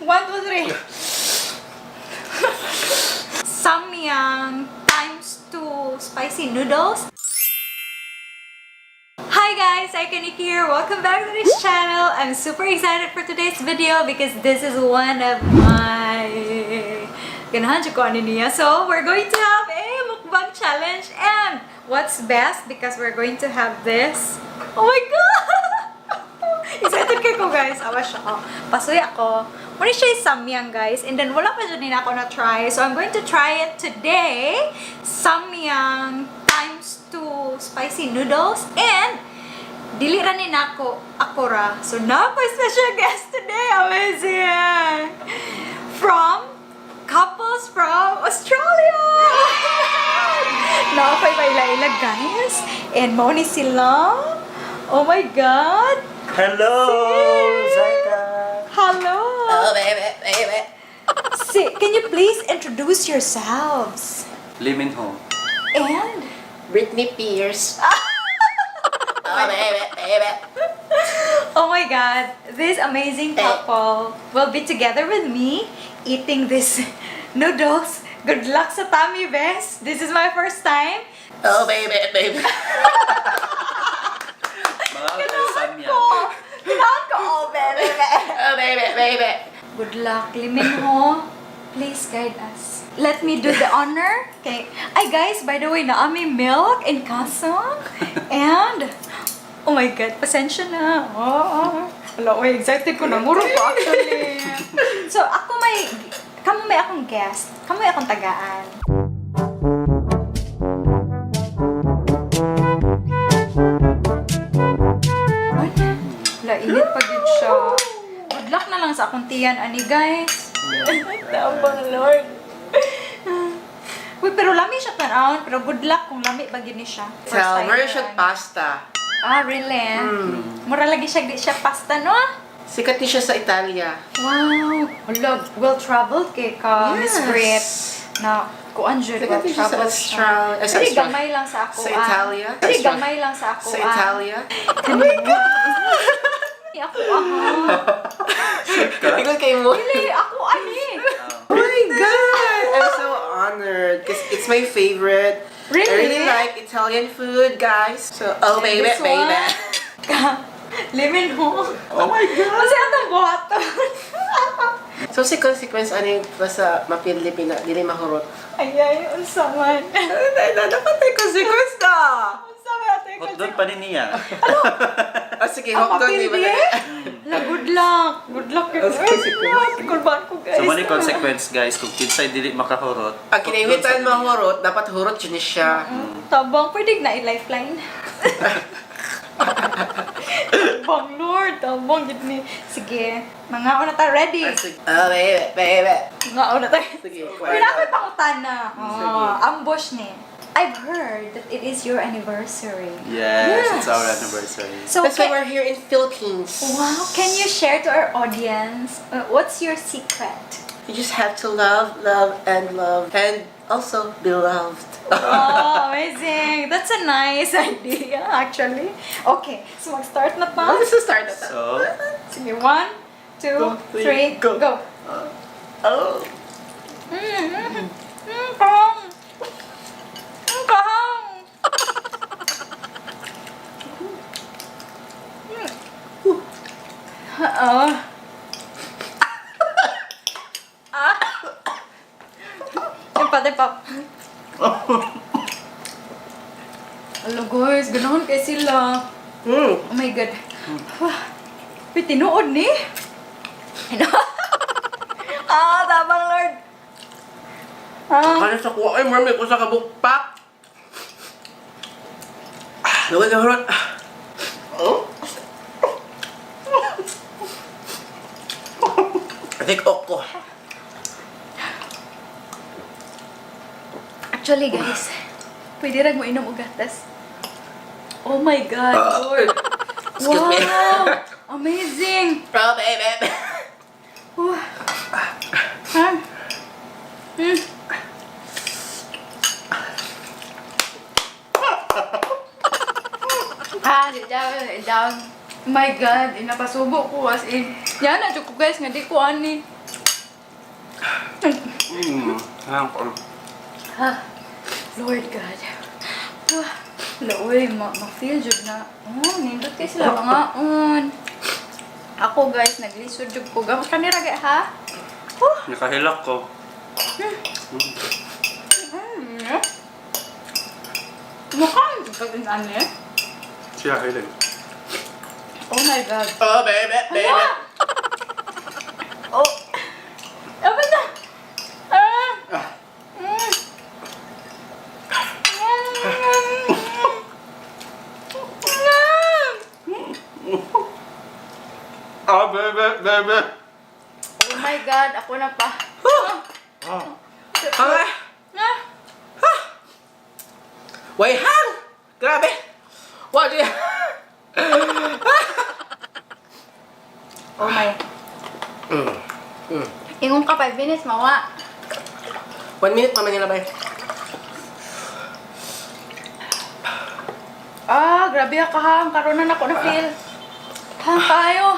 1, 2, 3. Samyang times 2 spicy noodles. Hi guys, Iconic here. Welcome back to this channel. I'm super excited for today's video because this is one of my So we're going to have a mukbang challenge, and what's best because we're going to have this. Oh my god! Excited kayo guys. Awa siya ko. Pasoy ako. Muna siya yung samyang guys. And then wala pa dyan ako na try. So I'm going to try it today. Samyang times 2 spicy noodles. And dili ra ni nako akora. So now my special guest today. Amazing! From couples from Australia! Now pa iba guys. And mo ni sila. Oh my god! Hello, Zaika. Hello! Oh, baby. Can you please introduce yourselves? Lee Min Ho. And? Britney Spears. Oh, baby. Oh my god, this amazing couple will be together with me eating this noodles. Good luck sa tummy, best. This is my first time. Oh, baby. Kailangan ko, oh, baby. Oh, baby. Good luck, Limin Ho. Please guide us. Let me do the honor. Okay. Ay guys, by the way, naami milk in kasong. And, oh my god, pasensya na. Oh. Wala, excited ko na. Ngurong ko actually. So, kamo may akong guest. Kamo may akong tagaan. Wala, init pa din siya. Good luck na lang sa akong tiyan, ani guys. Tabang Lord. Uy, pero lami siya tanawon. Pero good luck kung lami ba gini siya. First time Version yan. pasta. Ah, really? Mura lagi siya, di siya pasta, no? Sikat din siya sa Italia. Wow. Wala, well-traveled kay ka, Miss Brit. Na, kuan jud Sikat din siya sa well-traveled siya. Pero gamay lang sa ako. Sa Italia? Pero gamay lang sa ako. Sa Italia? Oh my God! Ako Tingnan kayo mo. Dili, ako ani. Oh my God! I'm so honored because it's my favorite. Really? I really like Italian food, guys. So, oh baby. Lemon ho. Oh my God! Kasi atong buhaton. So, si consequence, ano yung basta mapili pina, dili mahurot? Ay, unsa man. Dapat may consequence ka! Unsa man atay Hot doon pa rin niya. Ah, sige, Ang hot dog, di ba? mapindi? La, good luck. Good luck. Kulban ko, guys. So, mali consequence guys, kung kinsay dili makahurot. Pag kinaimitan mahurot, dapat hurot yun siya. Tabang, pwede na i-lifeline. Tabang, Lord. Tabang, yun ni. Sige, mga una tayo. Ready? Oh, baby. Mga una tayo. Sige, Uy, nakoy pangutana. Ambush ni. I've heard that it is your anniversary. Yes, it's our anniversary. So, That's why we're here in Philippines. wow, can you share to our audience what's your secret? You just have to love, and also be loved. Oh, amazing! That's a nice idea, actually. Okay, so mag-start na pa. Let's just start at that. So, Sige, 1, 2, 3, go! Oh. Kahang! Kahang! Yung pati pa. Hello guys, ganoon kay sila. Oh my god. Uy, tinuod ni. Tabang Lord. Kaya sa kuha, ay marami ko sa kabukpak. Lawag na hurot. Oh? I think okko. Actually guys, pwede rin mo inom og gatas. Oh my god, Lord. Excuse me. Wow! Amazing! Oh, baby. Down. My God, inapasubo ko as in. Yan na ko guys, nga di ko ani. Lord God. Lord, ma-feel jud na. Nindot kayo sila mga Ako guys, naglisod jud ko. Gamot ka ni Raga ha? Nakahilak ko. Mukhang jud ka din ani. Siya, hilig. Oh my God. Oh, baby, baby. Oh. Apa na? Bebe, bebe. Oh my God, ako na pa. Hangay! Way hang! Grabe! What the... Oh my. Ingon ka 5 minutes, mawa. 1 minute pa man nila ba? Grabe ka hang. Karoon na ako na feel. Hang kayo.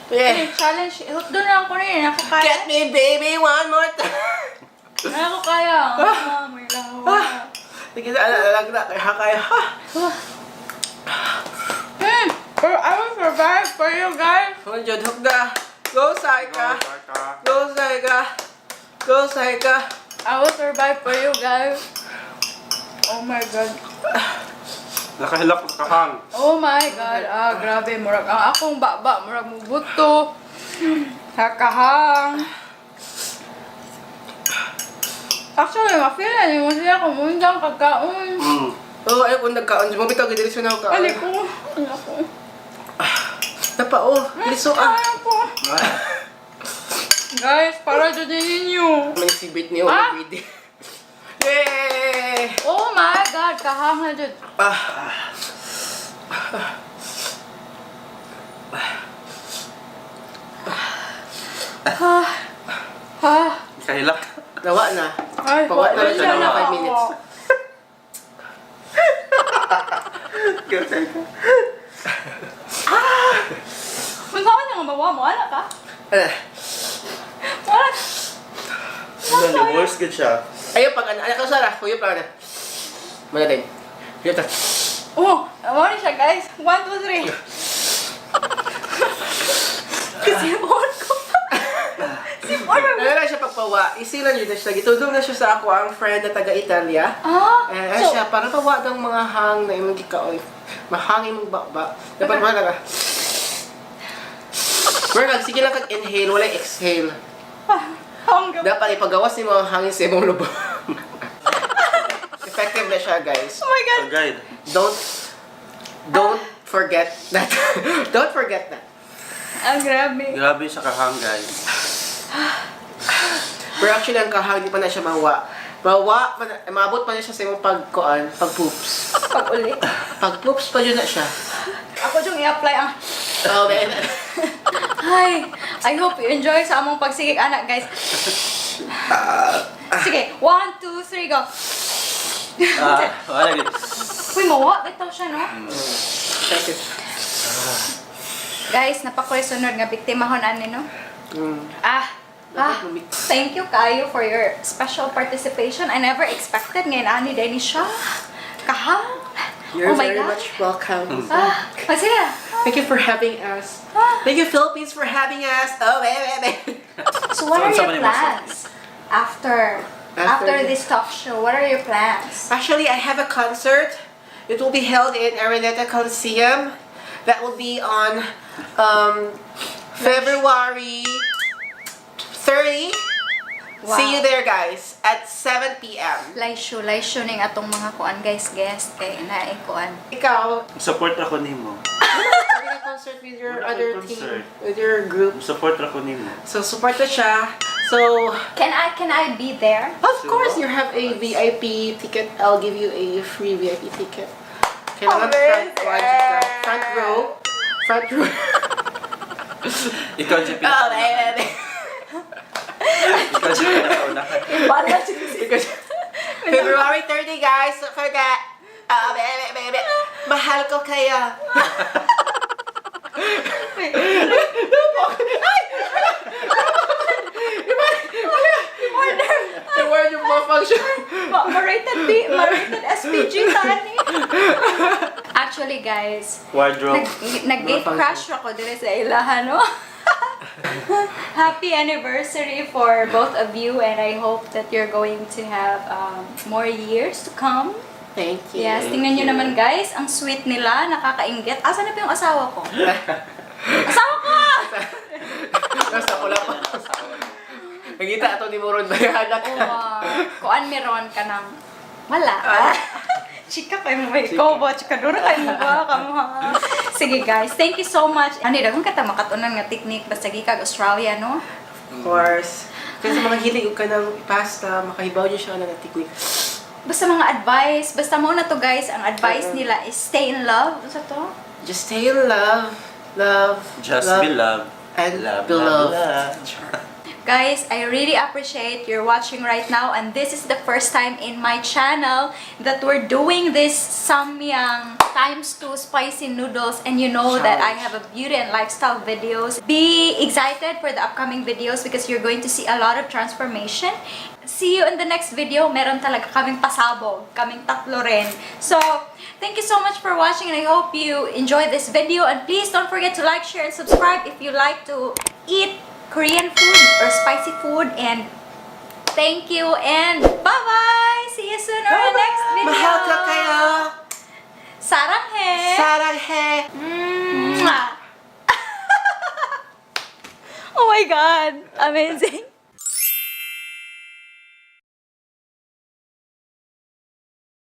Yeah. Challenge. Doon na ako rin. Ako kaya. Get me, baby, one more time! Ako kaya. May lawa. Sige, alag na. Kaya kaya. Pero I will survive for you guys. Hold your hook na. Go, Saika. Go, Saika. Go, Saika. I will survive for you guys. Oh my God. Nakahilak ko kahang. Oh my God. Grabe. Murag ang akong baba. Murag mubuto. Kakahang. Actually, ma-feel na mo siya kung mundang kagkaon. Oo, ayaw kung nagkaon. Mabitaw, gidirisyon ako kaon. Ali ko. Ano ko. Napa, oh. Liso ah. Ano po. Guys, para dyan ninyo. May si Britney o Brady. Yay! Oh my God. Kahang na dyan. Nakahilak. Nawa na. Ay, Pawa na wala siya ng na 5 minutes. Magkawan na nga bawa mo. Wala ka? Ano? Wala. The worst good siya. Ayaw pag ano. Anak ko Sarah. Huyop lang na. Mana din. Huyop lang. Oh, naman siya guys. 1, 2, 3. Kasi on ko pa. Si on mo. Ano na siya pagpawa. Isilan yun na siya. Gitudong na siya sa ako ang friend na taga-Italia. So, Siya, parang pawa ng mga hang na imong gikaoy. Mahangin mong bakba. Dapat mahal ka. Berlag, sige lang kag-inhale, wala exhale. hanggang. Dapat ipagawas ni mga hangin sa imong lubong. Effective na siya, guys. Oh my God. Guide. Don't forget that. Don't forget that. Grabe. Grabe siya kahang, guys. Pero actually, ang kahang, di pa na siya mawa. Maabot pa na siya sa imong pag-poops. Pag-uli. Pag-poops pa yun na siya. Ako yung i-apply ang... Oh, man. Hi! I hope you enjoy sa among pagsigig anak, guys. Sige, 1, 2, 3, go! Wala gid. Uy, mawa. Ito siya, no? Thank you. Guys, napakoy sunod nga biktimahon ani, no? Thank you kayo for your special participation. I never expected ngayon ani din siya. Kahang. You're Oh my very God. much welcome. Sige. Thank you for having us. Thank you, Philippines, for having us. Oh, baby. So what are So, your somebody plans after this talk show? What are your plans? Actually, I have a concert. It will be held in Araneta Coliseum. That will be on February 30. Wow. See you there, guys, at 7 p.m. Laisyo ning atong mga kuan guys, guest kay naay kuan. Ikaw, Support ako nimo. having a concert with your Wala other akong team, concert. with your group. Support ako nimo. So, support na siya. So, Can I be there? of course, you have a VIP ticket. I'll give you a free VIP ticket. Kailangan front row. Front row. Ikaw si Oh, baby. Ikaw si pinakauna. Because February 30, guys, don't forget. Oh, baby. Mahal ko kayo. Ay! ma-rated SPG tani. Actually, guys, Wardrobe. nag-gate crash ako dire sa ilahan, no? Happy anniversary for both of you, and I hope that you're going to have more years to come. Thank you. Yes, tingnan nyo naman guys, ang sweet nila, nakakainggit. Asa na pa yung asawa ko? Asawa ko! Nasa pula pa. Nagita ato ni Moron ba yung anak ka? Kuan meron ka ng wala. Chika kayo mo ba? Ikaw ba? Chika doon kayo mo ba? Kamu ha? Sige guys, thank you so much. Ano kung kata makatunan nga technique basta gikag Australia, no? Of course. Kasi sa mga hilig ka ng pasta, makahibaw niyo siya ng technique. Basta mga advice, basta mo na to guys, ang advice nila is stay in love. Basta to? Just stay in love. Love. Just love, be loved. And Love, be love, loved. love. Guys, I really appreciate you're watching right now, and this is the first time in my channel that we're doing this Samyang ×2 spicy noodles, and you know that I have a beauty and lifestyle videos. Be excited for the upcoming videos because you're going to see a lot of transformation. See you in the next video. Meron talaga kaming pasabog, kaming tatlo rin. So, thank you so much for watching, and I hope you enjoyed this video, and please don't forget to like, share, and subscribe if you like to eat Korean food or spicy food. And thank you and bye-bye! See you soon on the next video! Mahal ka kayo! Saranghe! Saranghe! Mwah! Oh my God! Amazing!